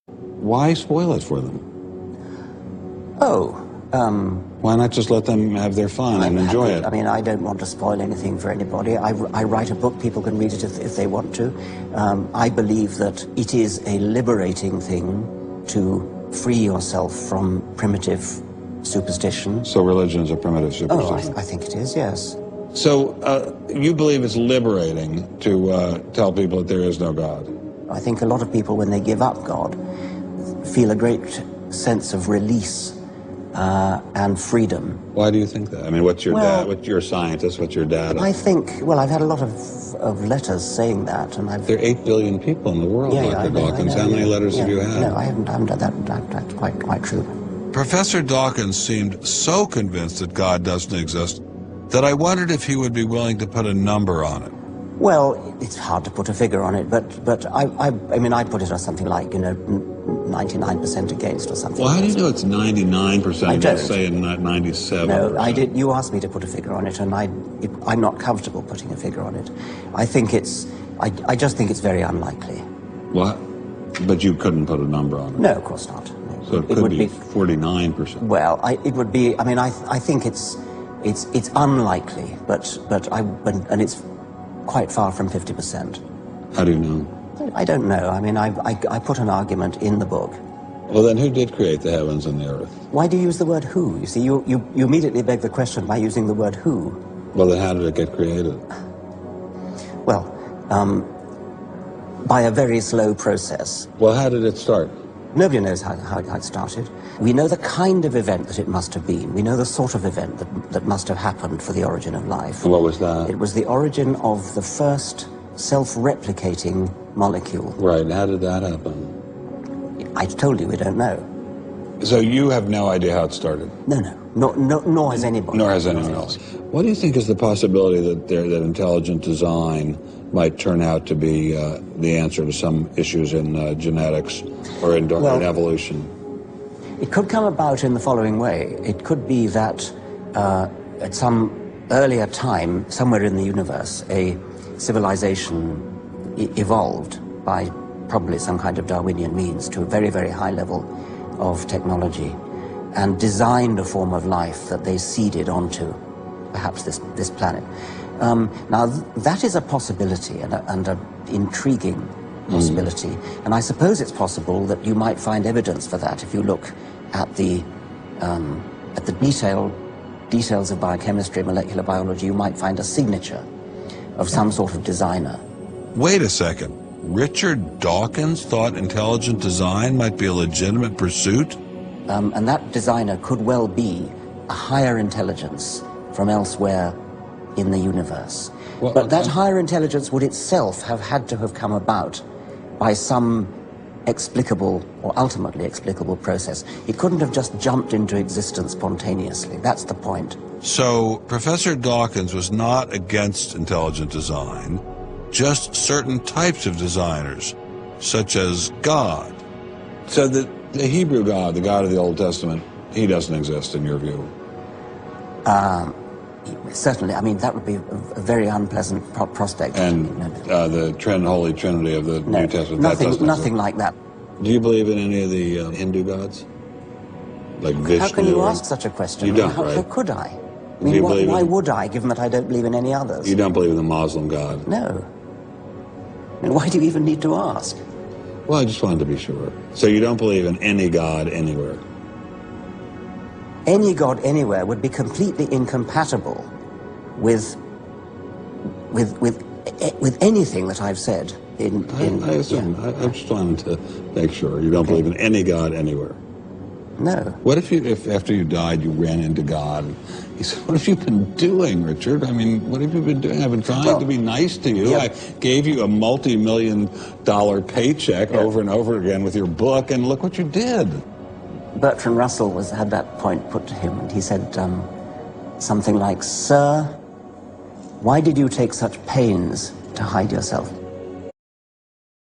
Why spoil it for them? Why not just let them have their fun and enjoy it? I mean, I don't want to spoil anything for anybody. I write a book, people can read it if they want to. I believe that it is a liberating thing to free yourself from primitive superstition. So religion is a primitive superstition? I think it is, yes. So you believe it's liberating to tell people that there is no God? I think a lot of people, when they give up God, feel a great sense of release and freedom. Why do you think that? I mean, what's your dad? What's your scientist? What's your dad? I think, well, I've had a lot of letters saying that, and there are 8 billion people in the world, Dr. Dawkins. How many letters have you had? No, I haven't done that. That's quite true. Professor Dawkins seemed so convinced that God doesn't exist that I wondered if he would be willing to put a number on it. Well, it's hard to put a figure on it, but I mean, I'd put it as something like, 99% against or something. Well, how do you know it's 99%? I don't. Say not 97%. No, I did. You asked me to put a figure on it, and I'm not comfortable putting a figure on it. I think I just think it's very unlikely. What? But you couldn't put a number on it? No, of course not. No. So it could be 49%. Well, it would be. I mean, I think it's unlikely, but it's quite far from 50%. How do you know? I don't know. I mean, I put an argument in the book. Well, then who did create the heavens and the earth? Why do you use the word who? You see, you immediately beg the question by using the word who. Well, then how did it get created? Well, by a very slow process. Well, how did it start? Nobody knows how it started. We know the kind of event that it must have been. We know the sort of event that must have happened for the origin of life. And what was that? It was the origin of the first self-replicating molecule. Right. How did that happen? I told you we don't know. So you have no idea how it started? No, nor has anybody. Nor has anyone else. What do you think is the possibility that intelligent design might turn out to be the answer to some issues in genetics or in evolution? It could come about in the following way. It could be that at some earlier time, somewhere in the universe, a civilization evolved by probably some kind of Darwinian means to a very, very high level of technology and designed a form of life that they seeded onto perhaps this planet. Now, that is a possibility and an intriguing possibility. And I suppose it's possible that you might find evidence for that if you look at the details of biochemistry, molecular biology. You might find a signature of some sort of designer. Wait a second. Richard Dawkins thought intelligent design might be a legitimate pursuit? And that designer could well be a higher intelligence from elsewhere in the universe. Well, but that higher intelligence would itself have had to have come about by some explicable or ultimately explicable process. It couldn't have just jumped into existence spontaneously. That's the point. So Professor Dawkins was not against intelligent design, just certain types of designers, such as God. So the Hebrew God, the God of the Old Testament, he doesn't exist in your view? Certainly. I mean, that would be a very unpleasant prospect. And the Holy Trinity of the New Testament, nothing like that. Do you believe in any of the Hindu gods? Like Vishnu? How can you ask such a question? You don't, how, right? How could I? I mean, why would I, given that I don't believe in any others? You don't believe in the Muslim God? No. I mean, why do you even need to ask? Well, I just wanted to be sure. So you don't believe in any God anywhere? Any God anywhere would be completely incompatible with anything that I've said. I assume. Yeah. I'm just wanting to make sure you don't believe in any God anywhere. No. What if after you died you ran into God? He said, "What have you been doing, Richard? I mean, what have you been doing? I've been trying to be nice to you. Yeah. I gave you a multi-million-dollar paycheck over and over again with your book, and look what you did." Bertrand Russell had that point put to him, and he said something like, "Sir, why did you take such pains to hide yourself?"